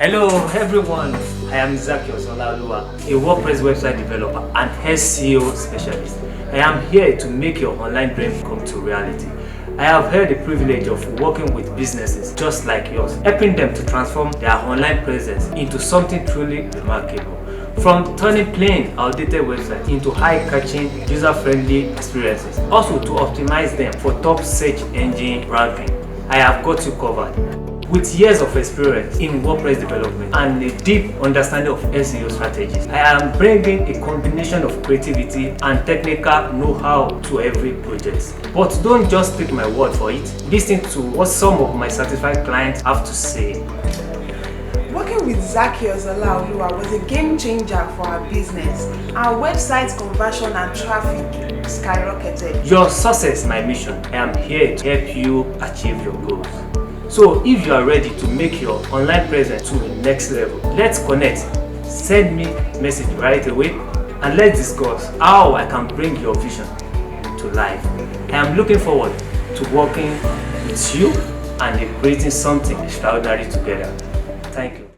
Hello everyone, I am Zacchaeus Olaoluwa, a WordPress website developer and SEO specialist. I am here to make your online dream come to reality. I have had the privilege of working with businesses just like yours, helping them to transform their online presence into something truly remarkable. From turning plain, outdated websites into high-catching, user-friendly experiences, also to optimize them for top search engine ranking. I have got you covered. With years of experience in WordPress development and a deep understanding of SEO strategies, I am bringing a combination of creativity and technical know-how to every project. But don't just take my word for it. Listen to what some of my certified clients have to say. Working with Zacchaeus Olaoluwa was a game changer for our business. Our website conversion and traffic skyrocketed. Your success is my mission. I am here to help you achieve your goals. So if you are ready to make your online presence to the next level, let's connect. Send me a message right away and let's discuss how I can bring your vision to life. I am looking forward to working with you and creating something extraordinary together. Thank you.